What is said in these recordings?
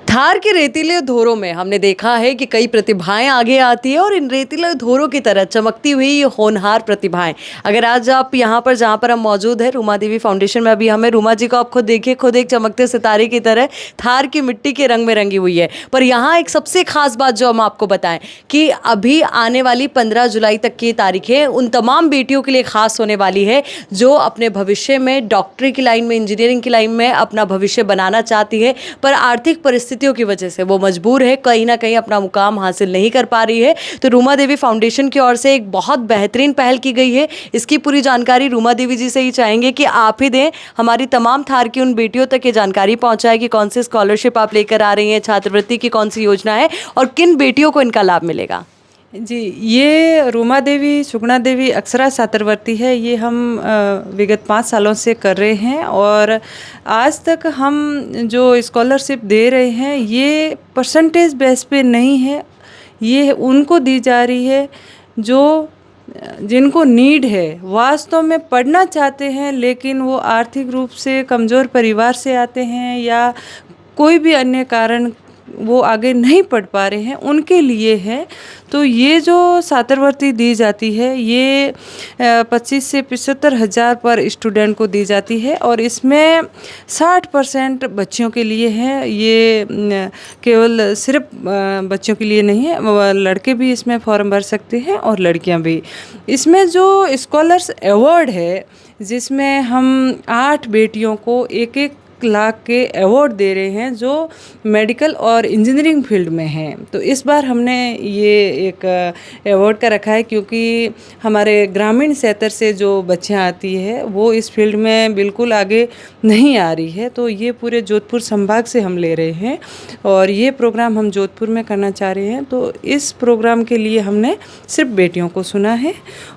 धार के रेतीले धोरों में हमने देखा है कि कई प्रतिभाएं आगे आती है और इन रेतीले धोरों की तरह चमकती हुई ये होनहार प्रतिभाएं। अगर आज आप यहाँ पर जहाँ पर हम मौजूद हैं रूमा देवी फाउंडेशन में, अभी हमें रूमा जी को आप खुद देखिए, खुद एक चमकते सितारे की तरह धार की मिट्टी के रंग में रंगी हुई है। पर यहाँ एक सबसे खास बात जो हम आपको बताएं कि अभी आने वाली 15 जुलाई तक की तारीख है उन तमाम बेटियों के लिए खास होने वाली है जो अपने भविष्य में डॉक्टरी की लाइन में, इंजीनियरिंग की लाइन में अपना भविष्य बनाना चाहती है, पर आर्थिक परिस्थितियों की वजह से वो मजबूर है, कहीं ना कहीं अपना मुकाम हासिल नहीं कर पा रही है। तो रूमा देवी फाउंडेशन की ओर से एक बहुत बेहतरीन पहल की गई है। इसकी पूरी जानकारी रूमा देवी जी से ही चाहेंगे कि आप ही दें, हमारी तमाम थार की उन बेटियों तक ये जानकारी पहुंचाए कि कौन सी स्कॉलरशिप आप लेकर आ रही हैं, छात्रवृत्ति की कौन सी योजना है और किन बेटियों को इनका लाभ मिलेगा। जी, ये रूमा देवी सुगुणा देवी अक्षरा छात्रवृत्ति है। ये हम विगत 5 सालों से कर रहे हैं और आज तक हम जो स्कॉलरशिप दे रहे हैं ये परसेंटेज बेस पे नहीं है, ये उनको दी जा रही है जो जिनको नीड है, वास्तव में पढ़ना चाहते हैं लेकिन वो आर्थिक रूप से कमज़ोर परिवार से आते हैं या कोई भी अन्य कारण वो आगे नहीं पढ़ पा रहे हैं, उनके लिए है। तो ये जो छात्रवृत्ति दी जाती है ये 25 से 75 हज़ार पर स्टूडेंट को दी जाती है और इसमें 60% बच्चियों के लिए है। ये केवल सिर्फ बच्चों के लिए नहीं है, लड़के भी इसमें फॉर्म भर सकते हैं और लड़कियां भी। इसमें जो स्कॉलर्स अवार्ड है जिसमें हम 8 बेटियों को 1-1 लाख के अवार्ड दे रहे हैं जो मेडिकल और इंजीनियरिंग फील्ड में हैं। तो इस बार हमने ये एक अवार्ड का रखा है क्योंकि हमारे ग्रामीण क्षेत्र से जो बच्चियाँ आती है वो इस फील्ड में बिल्कुल आगे नहीं आ रही है। तो ये पूरे जोधपुर संभाग से हम ले रहे हैं और ये प्रोग्राम हम जोधपुर में करना चाह रहे हैं। तो इस प्रोग्राम के लिए हमने सिर्फ बेटियों को सुना है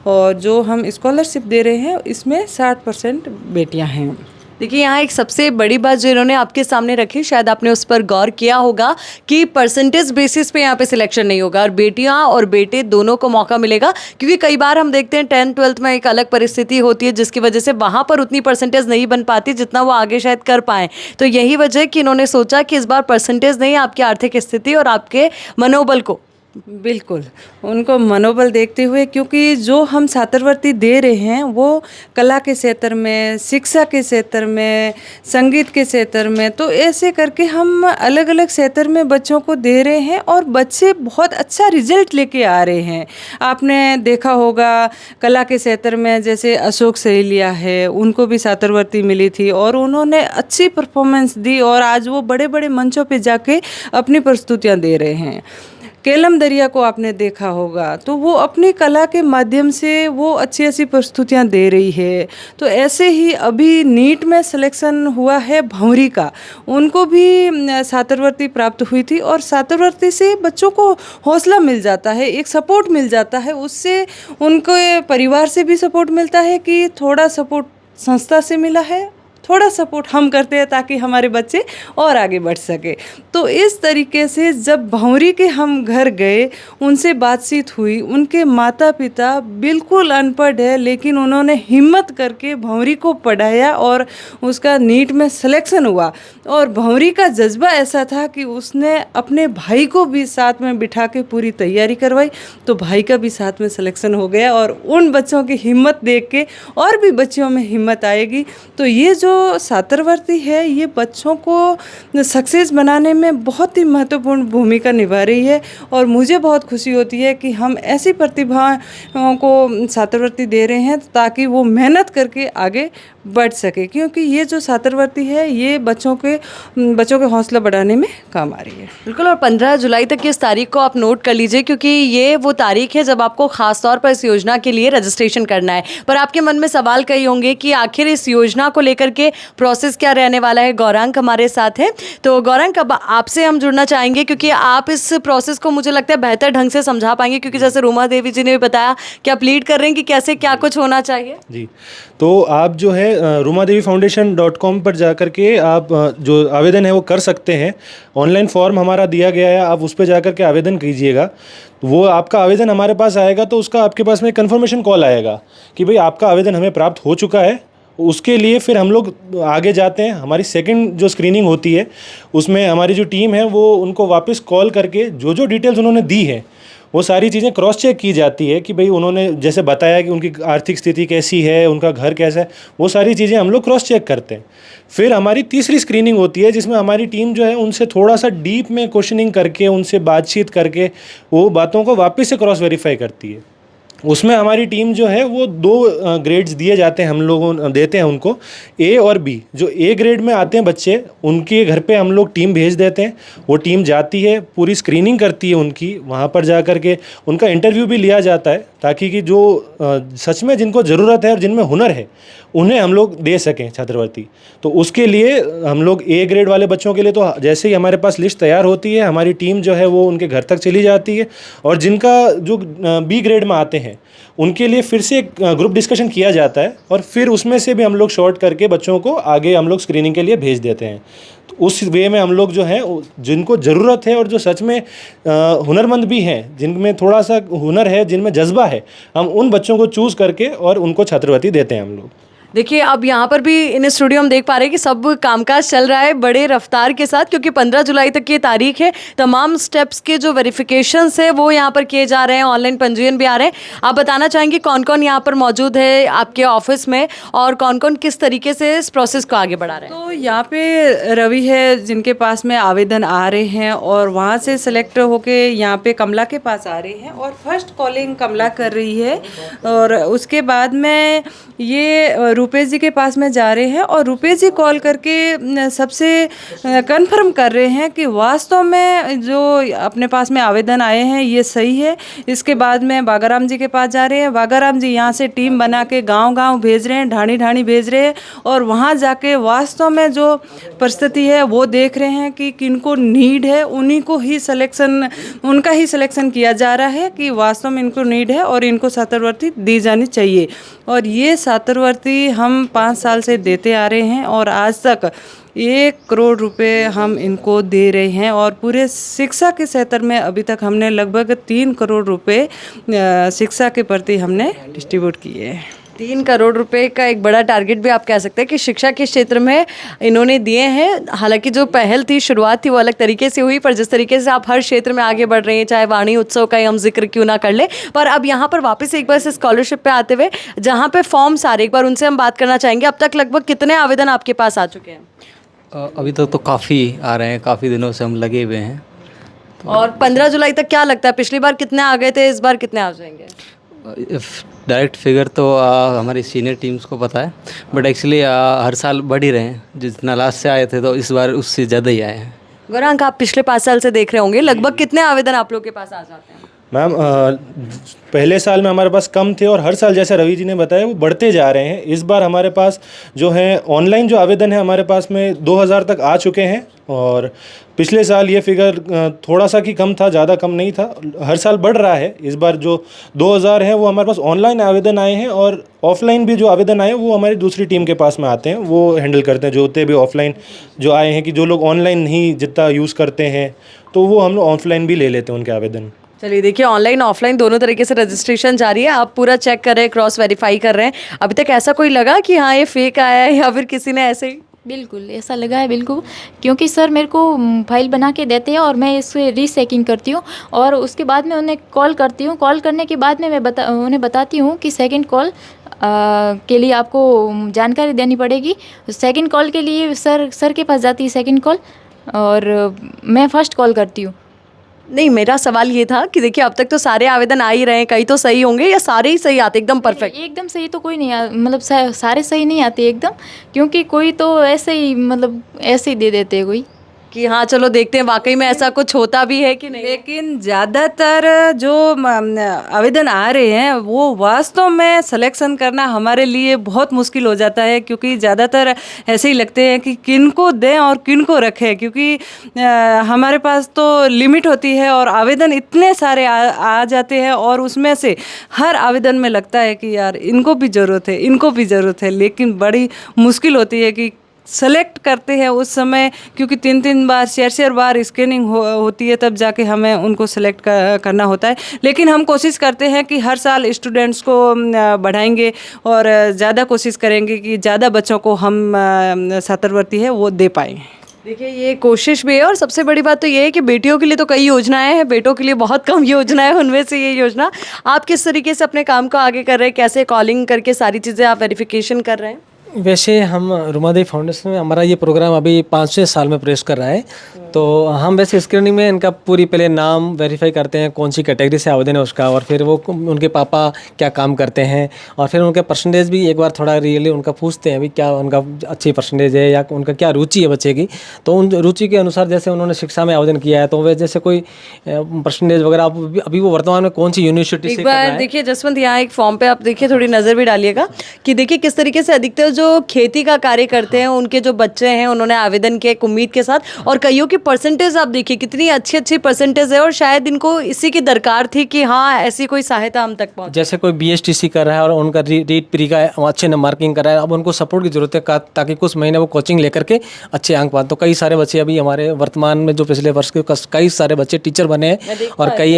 और जो हम स्कॉलरशिप दे रहे हैं इसमें 60% बेटियाँ हैं। देखिए, यहाँ एक सबसे बड़ी बात जो इन्होंने आपके सामने रखी, शायद आपने उस पर गौर किया होगा कि परसेंटेज बेसिस पे यहाँ पे सिलेक्शन नहीं होगा और बेटियाँ और बेटे दोनों को मौका मिलेगा। क्योंकि कई बार हम देखते हैं 10th-12th में एक अलग परिस्थिति होती है जिसकी वजह से वहाँ पर उतनी परसेंटेज नहीं बन पाती जितना वो आगे शायद कर पाएँ। तो यही वजह है कि इन्होंने सोचा कि इस बार परसेंटेज नहीं, आपकी आर्थिक स्थिति और आपके मनोबल को, बिल्कुल उनको मनोबल देखते हुए, क्योंकि जो हम छात्रवृत्ति दे रहे हैं वो कला के क्षेत्र में, शिक्षा के क्षेत्र में, संगीत के क्षेत्र में, तो ऐसे करके हम अलग अलग क्षेत्र में बच्चों को दे रहे हैं और बच्चे बहुत अच्छा रिजल्ट लेके आ रहे हैं। आपने देखा होगा कला के क्षेत्र में जैसे अशोक सहेलिया है, उनको भी छात्रवृत्ति मिली थी और उन्होंने अच्छी परफॉर्मेंस दी और आज वो बड़े बड़े मंचों पे जाके अपनी प्रस्तुतियाँ दे रहे हैं। केलम दरिया को आपने देखा होगा, तो वो अपनी कला के माध्यम से वो अच्छी अच्छी प्रस्तुतियाँ दे रही है। तो ऐसे ही अभी नीट में सिलेक्शन हुआ है भंवरी का, उनको भी छात्रवृत्ति प्राप्त हुई थी और छात्रवृत्ति से बच्चों को हौसला मिल जाता है, एक सपोर्ट मिल जाता है, उससे उनके परिवार से भी सपोर्ट मिलता है कि थोड़ा सपोर्ट संस्था से मिला है, थोड़ा सपोर्ट हम करते हैं ताकि हमारे बच्चे और आगे बढ़ सके। तो इस तरीके से जब भंवरी के हम घर गए, उनसे बातचीत हुई, उनके माता पिता बिल्कुल अनपढ़ है लेकिन उन्होंने हिम्मत करके भंवरी को पढ़ाया और उसका नीट में सिलेक्शन हुआ। और भंवरी का जज्बा ऐसा था कि उसने अपने भाई को भी साथ में बिठा के पूरी तैयारी करवाई, तो भाई का भी साथ में सिलेक्शन हो गया और उन बच्चों की हिम्मत देख के और भी बच्चियों में हिम्मत आएगी। तो ये जो छात्रवृत्ति है ये बच्चों को सक्सेस बनाने में बहुत ही महत्वपूर्ण भूमिका निभा रही है और मुझे बहुत खुशी होती है कि हम ऐसी प्रतिभाओं को छात्रवृत्ति दे रहे हैं ताकि वो मेहनत करके आगे बढ़ सके। क्योंकि ये जो छात्रवृत्ति है ये बच्चों के हौसला बढ़ाने में काम आ रही है। बिल्कुल, और 15 जुलाई तक की इस तारीख को आप नोट कर लीजिए क्योंकि ये वो तारीख है जब आपको खास तौर पर इस योजना के लिए रजिस्ट्रेशन करना है। पर आपके मन में सवाल कई होंगे कि आखिर इस योजना को लेकर के प्रोसेस क्या रहने वाला है। गौरांग हमारे साथ हैं, तो गौरांग अब आपसे हम जुड़ना चाहेंगे क्योंकि आप इस प्रोसेस को मुझे लगता है बेहतर ढंग से समझा पाएंगे, क्योंकि जैसे रूमा देवी जी ने भी बताया कि आप लीड कर रहे हैं कि कैसे क्या कुछ होना चाहिए। जी, तो आप जो है rumadevifoundation.com पर जाकर के आप जो आवेदन है वो कर सकते हैं। ऑनलाइन फॉर्म हमारा दिया गया है, आप उस पर जाकर के आवेदन कीजिएगा। वो आपका आवेदन हमारे पास आएगा तो उसका आपके पास में कंफर्मेशन कॉल आएगा कि भाई आपका आवेदन हमें प्राप्त हो चुका है उसके लिए फिर हम लोग आगे जाते हैं, हमारी सेकंड जो स्क्रीनिंग होती है उसमें हमारी जो टीम है वो उनको वापस कॉल करके जो जो डिटेल्स उन्होंने दी है वो सारी चीज़ें क्रॉस चेक की जाती है कि भाई उन्होंने जैसे बताया कि उनकी आर्थिक स्थिति कैसी है, उनका घर कैसा है, वो सारी चीज़ें हम लोग क्रॉस चेक करते हैं। फिर हमारी तीसरी स्क्रीनिंग होती है जिसमें हमारी टीम जो है उनसे थोड़ा सा डीप में क्वेश्चनिंग करके, उनसे बातचीत करके वो बातों को वापस से क्रॉस वेरीफाई करती है। उसमें हमारी टीम जो है वो 2 ग्रेड्स दिए जाते हैं, हम लोगों देते हैं उनको, ए और बी। जो ए ग्रेड में आते हैं बच्चे, उनके घर पे हम लोग टीम भेज देते हैं। वो टीम जाती है, पूरी स्क्रीनिंग करती है उनकी, वहाँ पर जा कर के उनका इंटरव्यू भी लिया जाता है ताकि कि जो सच में जिनको ज़रूरत है और जिनमें हुनर है उन्हें हम लोग दे सकें छात्रवृत्ति। तो उसके लिए हम लोग ए ग्रेड वाले बच्चों के लिए तो जैसे ही हमारे पास लिस्ट तैयार होती है हमारी टीम जो है वो उनके घर तक चली जाती है, और जिनका जो बी ग्रेड में आते हैं उनके लिए फिर से एक ग्रुप डिस्कशन किया जाता है और फिर उसमें से भी हम लोग शॉर्ट करके बच्चों को आगे हम लोग स्क्रीनिंग के लिए भेज देते हैं। तो उस वे में हम लोग जो है जिनको ज़रूरत है और जो सच में हुनरमंद भी हैं, जिनमें थोड़ा सा हुनर है, जिनमें जज्बा है, हम उन बच्चों को चूज़ करके और उनको छात्रवृत्ति देते हैं हम लोग। देखिए अब यहाँ पर भी इन स्टूडियो हम देख पा रहे हैं कि सब कामकाज चल रहा है बड़े रफ्तार के साथ, क्योंकि 15 जुलाई तक की तारीख है। तमाम स्टेप्स के जो वेरिफिकेशंस है वो यहाँ पर किए जा रहे हैं, ऑनलाइन पंजीयन भी आ रहे हैं। आप बताना चाहेंगे कौन कौन यहाँ पर मौजूद है आपके ऑफिस में और कौन कौन किस तरीके से इस प्रोसेस को आगे बढ़ा रहे हैं? तो यहाँ पे रवि है जिनके पास में आवेदन आ रहे हैं और वहाँ से सेलेक्ट होके यहाँ पे कमला के पास आ रहे हैं और फर्स्ट कॉलिंग कमला कर रही है, और उसके बाद में ये रुपेश जी के पास में जा रहे हैं और रुपेश जी कॉल करके सबसे कंफर्म कर रहे हैं कि वास्तव में जो अपने पास में आवेदन आए हैं ये सही है। इसके बाद में बागाराम जी के पास जा रहे हैं, बागाराम जी यहाँ से टीम बना के गांव-गांव भेज रहे हैं, ढाणी ढाणी भेज रहे हैं और वहाँ जाके वास्तव में जो परिस्थिति है वो देख रहे हैं कि किनको नीड है, उन्हीं को ही सिलेक्शन, उनका ही सिलेक्शन किया जा रहा है कि वास्तव में इनको नीड है और इनको छात्रवृत्ति दी जानी चाहिए। और ये छात्रवृत्ति हम 5 साल से देते आ रहे हैं और आज तक 1 करोड़ रुपए हम इनको दे रहे हैं और पूरे शिक्षा के क्षेत्र में अभी तक हमने लगभग 3 करोड़ रुपए शिक्षा के प्रति हमने डिस्ट्रीब्यूट किए हैं। 3 करोड़ रुपए का एक बड़ा टारगेट भी आप कह सकते हैं कि शिक्षा के क्षेत्र में इन्होंने दिए हैं। हालांकि जो पहल थी, शुरुआत थी, वो अलग तरीके से हुई, पर जिस तरीके से आप हर क्षेत्र में आगे बढ़ रहे हैं, चाहे वाणी उत्सव का ही हम जिक्र क्यों ना कर ले, पर अब यहाँ पर वापस एक बार से स्कॉलरशिप पे आते हुए जहाँ पे फॉर्म्स आ रहे, एक बार उनसे हम बात करना चाहेंगे। अब तक लगभग कितने आवेदन आपके पास आ चुके हैं? अभी तक तो काफ़ी आ रहे हैं, काफ़ी दिनों से हम लगे हुए हैं। और 15 जुलाई तक क्या लगता है, पिछली बार कितने आ गए थे, इस बार कितने आ जाएंगे? डायरेक्ट फिगर तो हमारी सीनियर टीम्स को पता है, बट एक्चुअली हर साल बढ़ ही रहे हैं। जितना लास्ट से आए थे तो इस बार उससे ज़्यादा ही आए हैं। गौरांक, आप पिछले 5 साल से देख रहे होंगे, लगभग कितने आवेदन आप लोग के पास आ जाते हैं? मैम पहले साल में हमारे पास कम थे और हर साल जैसे रवि जी ने बताया वो बढ़ते जा रहे हैं। इस बार हमारे पास जो है ऑनलाइन जो आवेदन है हमारे पास में 2000 तक आ चुके हैं, और पिछले साल ये फिगर थोड़ा सा कि कम था, ज़्यादा कम नहीं था, हर साल बढ़ रहा है। इस बार जो 2000 हैं वो हमारे पास ऑनलाइन आवेदन आए हैं, और ऑफलाइन भी जो आवेदन आए वो हमारी दूसरी टीम के पास में आते हैं, वो हैंडल करते हैं। जो होते भी ऑफलाइन जो आए हैं कि जो लोग ऑनलाइन नहीं जितना यूज़ करते हैं तो वो हम लोग ऑफलाइन भी ले लेते हैं उनके आवेदन। चलिए देखिए, ऑनलाइन ऑफलाइन दोनों तरीके से रजिस्ट्रेशन जारी है, आप पूरा चेक कर रहे हैं, क्रॉस वेरीफाई कर रहे हैं। अभी तक ऐसा कोई लगा कि हाँ ये फेक आया है या फिर किसी ने ऐसे ही? बिल्कुल ऐसा लगा है, बिल्कुल, क्योंकि सर मेरे को फाइल बना के देते हैं और मैं इससे रीचेकिंग करती हूँ और उसके बाद में उन्हें कॉल करती हूँ। कॉल करने के बाद में मैं उन्हें बताती हूँ कि सेकंड कॉल के लिए आपको जानकारी देनी पड़ेगी। सेकंड कॉल के लिए सर के पास जाती है सेकंड कॉल, और मैं फर्स्ट कॉल करती हूँ। नहीं, मेरा सवाल ये था कि देखिए अब तक तो सारे आवेदन आ ही रहे हैं, कई तो सही होंगे या सारे ही सही आते एकदम परफेक्ट? एकदम सही तो कोई नहीं मतलब सारे सही नहीं आते एकदम, क्योंकि कोई तो ऐसे ही मतलब ऐसे ही दे देते हैं कोई कि हाँ चलो देखते हैं वाकई में ऐसा कुछ होता भी है कि नहीं। लेकिन ज़्यादातर जो आवेदन आ रहे हैं वो वास्तव में सिलेक्शन करना हमारे लिए बहुत मुश्किल हो जाता है, क्योंकि ज़्यादातर ऐसे ही लगते हैं कि किनको दें और किनको रखें, क्योंकि हमारे पास तो लिमिट होती है और आवेदन इतने सारे आ जाते हैं और उसमें से हर आवेदन में लगता है कि यार इनको भी ज़रूरत है, इनको भी ज़रूरत है, लेकिन बड़ी मुश्किल होती है कि सेलेक्ट करते हैं उस समय, क्योंकि 3-3 बार 4-4 बार स्क्रीनिंग होती है, तब जाके हमें उनको सेलेक्ट करना होता है। लेकिन हम कोशिश करते हैं कि हर साल स्टूडेंट्स को बढ़ाएंगे और ज़्यादा कोशिश करेंगे कि ज़्यादा बच्चों को हम छात्रवृत्ति है वो दे पाएँ। देखिए ये कोशिश भी है और सबसे बड़ी बात तो ये है कि बेटियों के लिए तो कई योजनाएं हैं, बेटों के लिए बहुत कम योजनाएं, उनमें से ये योजना। आप किस तरीके से अपने काम को आगे कर रहे हैं, कैसे कॉलिंग करके सारी चीज़ें आप वेरिफिकेशन कर रहे हैं? वैसे हम रुमादेवी फाउंडेशन में हमारा ये प्रोग्राम अभी 5वें साल में प्रवेश कर रहा है, तो हम वैसे स्क्रीनिंग में इनका पूरी पहले नाम वेरीफाई करते हैं, कौन सी कैटेगरी से आवेदन है उसका, और फिर वो उनके पापा क्या काम करते हैं, और फिर उनके परसेंटेज भी एक बार थोड़ा रियली उनका पूछते हैं, अभी क्या उनका अच्छी परसेंटेज है या उनका क्या रुचि है बच्चे की। तो उन रुचि के अनुसार जैसे उन्होंने शिक्षा में आवेदन किया है, तो वे जैसे कोई परसेंटेज वगैरह अभी वो वर्तमान में कौन सी यूनिवर्सिटी से एक बार देखिए जसवंत, यहाँ एक फॉर्म पे आप देखिए, थोड़ी नज़र भी डालिएगा कि देखिए किस तरीके से अधिकतर जो खेती का कार्य करते हैं उनके जो बच्चे हैं उन्होंने आवेदन किया एक उम्मीद के साथ, और कईयों की परसेंटेज आप देखिए कितनी अच्छी अच्छी परसेंटेज है, और शायद इनको इसी की दरकार थी कि हाँ ऐसी कोई सहायता हम तक पहुँचे। जैसे कोई BSTC कर रहा है और उनका रीट प्री का अच्छे नंबर मार्किंग कर रहा है, अब उनको सपोर्ट की जरूरत है ताकि कुछ महीने वो कोचिंग लेकर के अच्छे अंक पाएं। तो कई सारे बच्चे अभी हमारे वर्तमान में जो पिछले वर्ष के कई सारे बच्चे टीचर बने हैं, और कई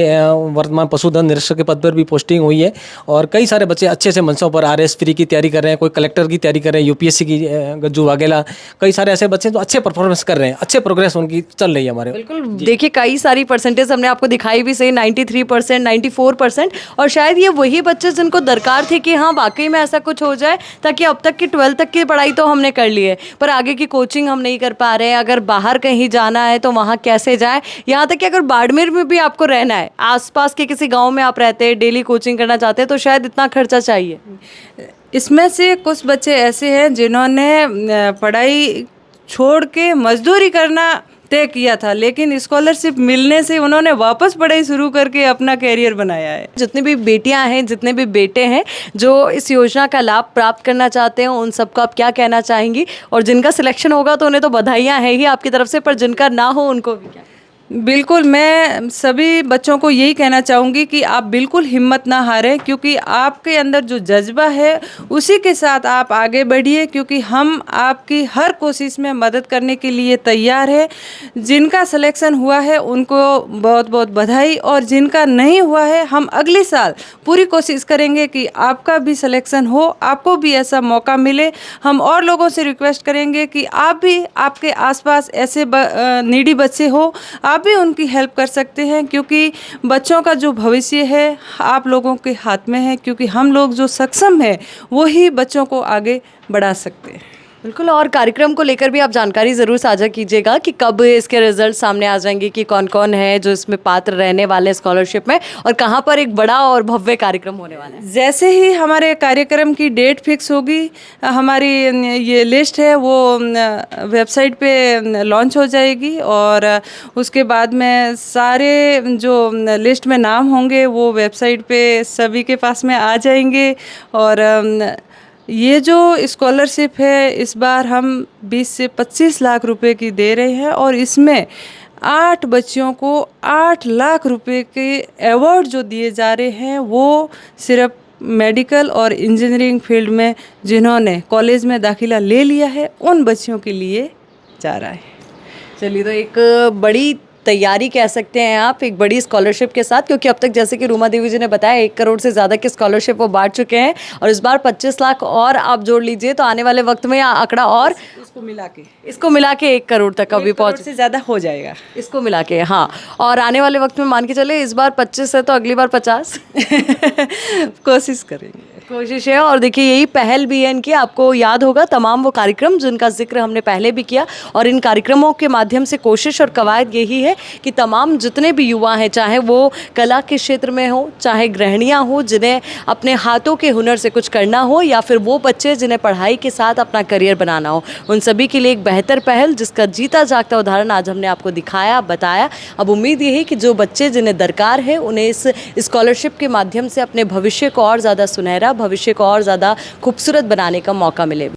वर्तमान पशुधन निरीक्षक के पद पर भी पोस्टिंग हुई है, और कई सारे बच्चे अच्छे से मंचों पर RS प्री की तैयारी कर रहे हैं, कोई कलेक्टर की तैयारी कर रहे हैं, UPSC की गज्जू वाघेला, कई सारे ऐसे बच्चे जो अच्छे परफॉर्मेंस कर रहे हैं, अच्छे प्रोग्रेस उनकी चल रही है हमारे। बिल्कुल, देखिए कई सारी परसेंटेज हमने आपको दिखाई भी सही, 93%, 94%, और शायद ये वही बच्चे जिनको दरकार थी कि हाँ वाकई में ऐसा कुछ हो जाए, ताकि अब तक की 12th तक की पढ़ाई तो हमने कर ली है पर आगे की कोचिंग हम नहीं कर पा रहे हैं। अगर बाहर कहीं जाना है तो वहाँ कैसे जाए, यहाँ तक कि अगर बाड़मेर में भी आपको रहना है, आसपास के किसी गाँव में आप रहते हैं, डेली कोचिंग करना चाहते हैं, तो शायद इतना खर्चा चाहिए। इसमें से कुछ बच्चे ऐसे हैं जिन्होंने पढ़ाई छोड़ के मजदूरी करना तय किया था, लेकिन स्कॉलरशिप मिलने से उन्होंने वापस पढ़ाई शुरू करके अपना कैरियर बनाया है। जितनी भी बेटियां हैं, जितने भी बेटे हैं जो इस योजना का लाभ प्राप्त करना चाहते हैं, उन सबको आप क्या कहना चाहेंगी? और जिनका सिलेक्शन होगा तो उन्हें तो बधाइयाँ हैं ही आपकी तरफ से, पर जिनका ना हो उनको भी क्या? बिल्कुल, मैं सभी बच्चों को यही कहना चाहूँगी कि आप बिल्कुल हिम्मत ना हारें, क्योंकि आपके अंदर जो जज्बा है उसी के साथ आप आगे बढ़िए, क्योंकि हम आपकी हर कोशिश में मदद करने के लिए तैयार है। जिनका सिलेक्शन हुआ है उनको बहुत बहुत बधाई, और जिनका नहीं हुआ है हम अगले साल पूरी कोशिश करेंगे कि आपका भी सिलेक्शन हो, आपको भी ऐसा मौका मिले। हम और लोगों से रिक्वेस्ट करेंगे कि आप भी, आपके आसपास ऐसे नीडी बच्चे हो, आप भी उनकी हेल्प कर सकते हैं, क्योंकि बच्चों का जो भविष्य है आप लोगों के हाथ में है, क्योंकि हम लोग जो सक्षम है वो ही बच्चों को आगे बढ़ा सकते हैं। बिल्कुल, और कार्यक्रम को लेकर भी आप जानकारी ज़रूर साझा कीजिएगा कि कब इसके रिजल्ट सामने आ जाएंगे, कि कौन कौन है जो इसमें पात्र रहने वाले हैं स्कॉलरशिप में, और कहाँ पर एक बड़ा और भव्य कार्यक्रम होने वाला है। जैसे ही हमारे कार्यक्रम की डेट फिक्स होगी, हमारी ये लिस्ट है वो वेबसाइट पे लॉन्च हो जाएगी, और उसके बाद में सारे जो लिस्ट में नाम होंगे वो वेबसाइट पे सभी के पास में आ जाएंगे। और ये जो स्कॉलरशिप है इस बार हम 20 से 25 लाख रुपए की दे रहे हैं, और इसमें 8 बच्चियों को 8 लाख रुपए के अवार्ड जो दिए जा रहे हैं वो सिर्फ मेडिकल और इंजीनियरिंग फील्ड में जिन्होंने कॉलेज में दाखिला ले लिया है उन बच्चियों के लिए जा रहा है। चलिए, तो एक बड़ी तैयारी कह सकते हैं आप, एक बड़ी स्कॉलरशिप के साथ, क्योंकि अब तक जैसे कि रूमा देवी जी ने बताया 1 करोड़ से ज़्यादा की स्कॉलरशिप वो बांट चुके हैं, और इस बार 25 लाख और आप जोड़ लीजिए तो आने वाले वक्त में आंकड़ा और इसको मिला के 1 करोड़ तक अभी पहुँच से ज़्यादा हो जाएगा इसको मिला के। हाँ, और आने वाले वक्त में मान के चले इस बार 25 है तो अगली बार 50 कोशिश करेंगे, कोशिश है। और देखिए यही पहल भी है इनकी। आपको याद होगा तमाम वो कार्यक्रम जिनका जिक्र हमने पहले भी किया, और इन कार्यक्रमों के माध्यम से कोशिश और कवायद यही है कि तमाम जितने भी युवा हैं, चाहे वो कला के क्षेत्र में हो, चाहे गृहिणियाँ हो जिन्हें अपने हाथों के हुनर से कुछ करना हो, या फिर वो बच्चे जिन्हें पढ़ाई के साथ अपना करियर बनाना हो, उन सभी के लिए एक बेहतर पहल जिसका जीता जागता उदाहरण आज हमने आपको दिखाया, बताया। अब उम्मीद यही कि जो बच्चे जिन्हें दरकार है उन्हें इस स्कॉलरशिप के माध्यम से अपने भविष्य को और ज़्यादा सुनहरा, भविष्य को और ज़्यादा खूबसूरत बनाने का मौका मिले।